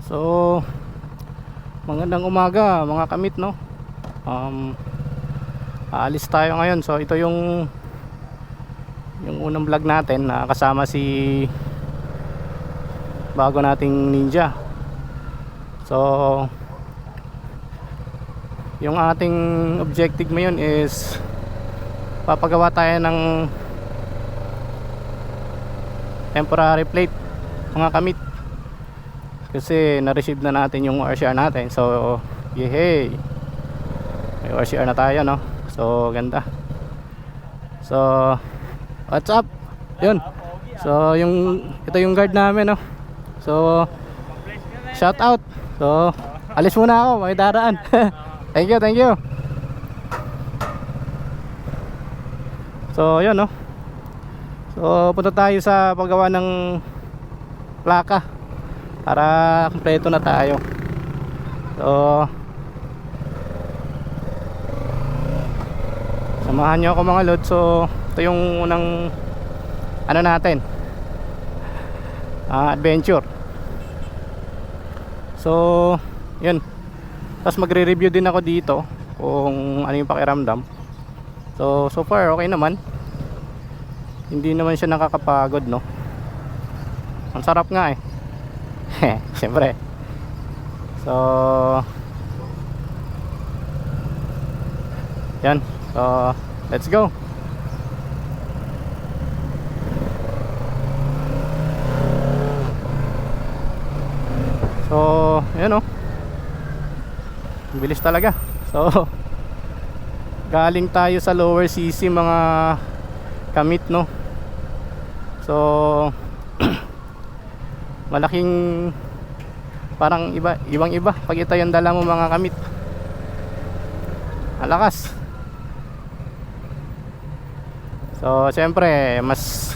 So, magandang umaga mga kamit, no? Aalis tayo ngayon. So, ito yung unang vlog natin na kasama si bago nating ninja. So, yung ating objective ngayon is papagawa tayo ng temporary plate mga kamit. Kasi na-receive na natin yung RCR natin. So, yehey, may RCR na tayo, no? So, ganda. So, what's up? Yun. So, ito yung guard namin, no? So, shout out. So, alis muna ako, may daraan. Thank you, thank you. So, yun, no? So, punta tayo sa paggawa ng plaka para kompleto na tayo. So, samahan nyo ako mga lod. So, ito yung unang ano natin, adventure. So, yun. Tapos magre-review din ako dito kung ano yung pakiramdam. So, so far okay naman. Hindi naman siya nakakapagod, no? Ang sarap nga eh. Siyempre. So, yan. So, let's go. So, yan, oh. Bilis talaga. So, galing tayo sa lower CC mga kamit, no? So, malaking parang ibang iba pag ito yung dala mo mga kamit. Malakas. So, siyempre mas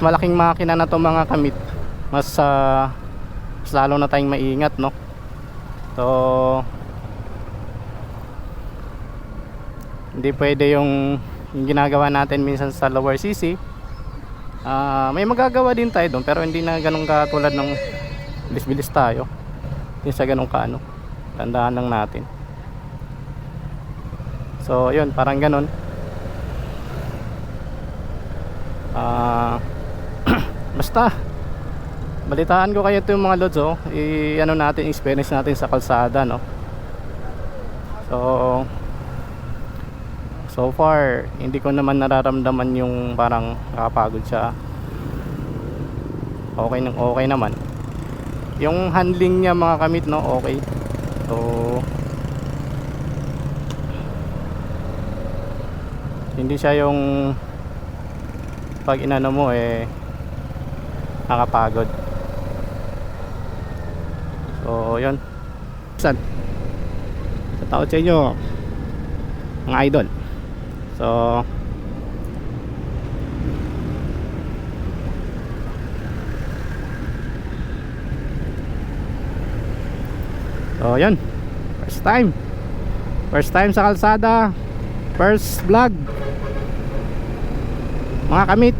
malaking makina na to mga kamit. Mas lalo na tayong maingat, no? So, hindi pwede yung ginagawa natin minsan sa lower CC. May magagawa din tayo doon, pero hindi na ganun katulad ng bilis-bilis tayo. Hindi sa ganun kaano. Tandaan lang natin. So, yun, parang ganun. Basta balitaan ko kayo ito yung mga lods, oh. Ano natin, experience natin sa kalsada, no? So far hindi ko naman nararamdaman yung parang nakapagod siya. Okay naman. Yung handling niya mga kamit, no? Okay. So, hindi siya yung pag inano mo nakapagod. So, yun. Sa tao sa inyo mga idol. So, yun. First time sa kalsada. First vlog mga kamit.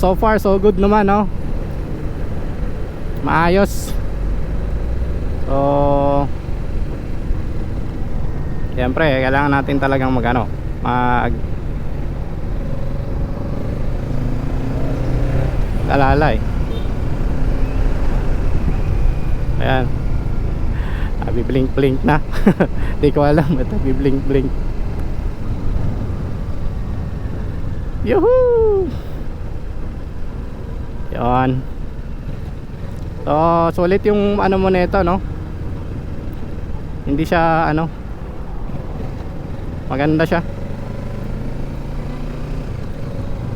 So far so good naman, no? Maayos. So, siyempre kailangan natin talagang alalay. Ayan, blink blink na. Di ko alam ito, blink blink. Yuhuu! Yan. So, sulit yung ano mo nito, no? Hindi siya maganda siya.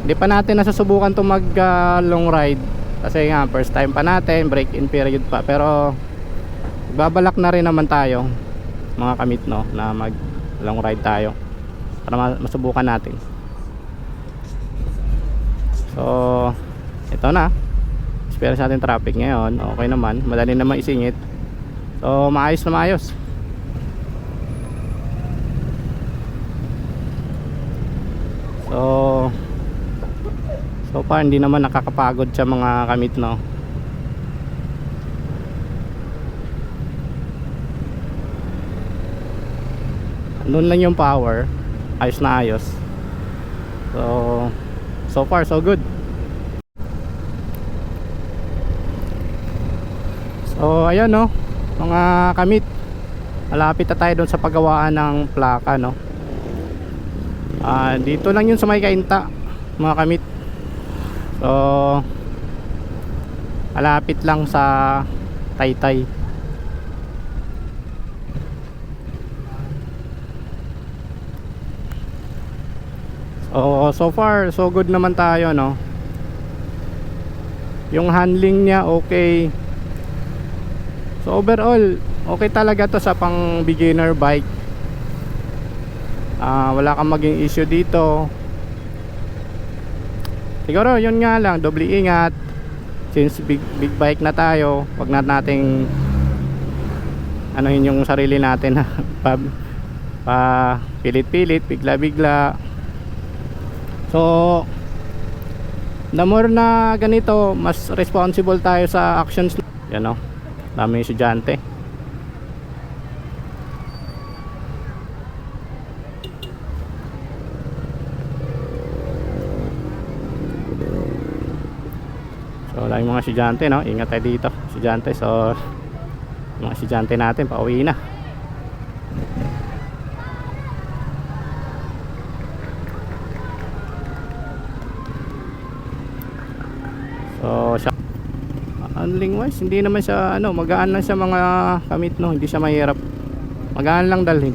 Hindi pa natin nasusubukan to mag long ride kasi nga first time pa natin, break in period pa. Pero babalak na rin naman tayo mga kamit, no, na mag long ride tayo para masubukan natin. So, ito na. Experience natin traffic ngayon. Okay naman, madali naman isingit. So, maayos na maayos. So, So far hindi naman nakakapagod sa mga kamit, no. Doon lang yung power, ayos na ayos. So far so good. So ayan, no, mga kamit, malapit na tayo doon sa paggawaan ng plaka, no. Dito lang yun sa may Kainta, mga kamit. So malapit lang sa Taytay. So far so good naman tayo, no. Yung handling niya okay. So overall okay talaga to sa pang beginner bike. Wala kang maging issue dito. Siguro yun nga lang, doble ingat. Since big bike na tayo, wag na nating anuhin yung sarili natin pa pilit-pilit, bigla-bigla. So the more na ganito, mas responsible tayo sa actions. Yan, no, daming estudyante. So wala yung mga estudyante, no, ingat tayo dito estudyante. So mga estudyante natin pauwi na. So handling wise hindi naman siya ano, magaan lang siya mga kamit, no, hindi siya mahirap, magaan lang dalhin.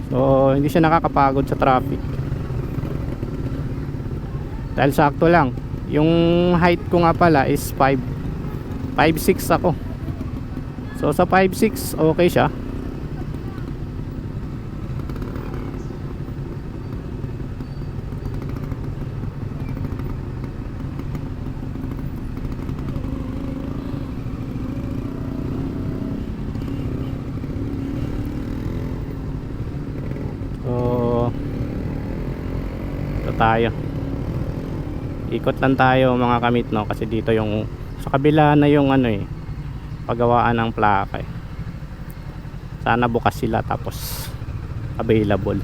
So hindi siya nakakapagod sa traffic dahil sakto lang. Yung height ko nga pala is 5'6" ako. So sa 5'6" okay siya. So ito tayo, ikot lang tayo mga kamit, no, kasi dito yung sa kabila na yung ano paggawaan ng plaka. Sana bukas sila tapos available.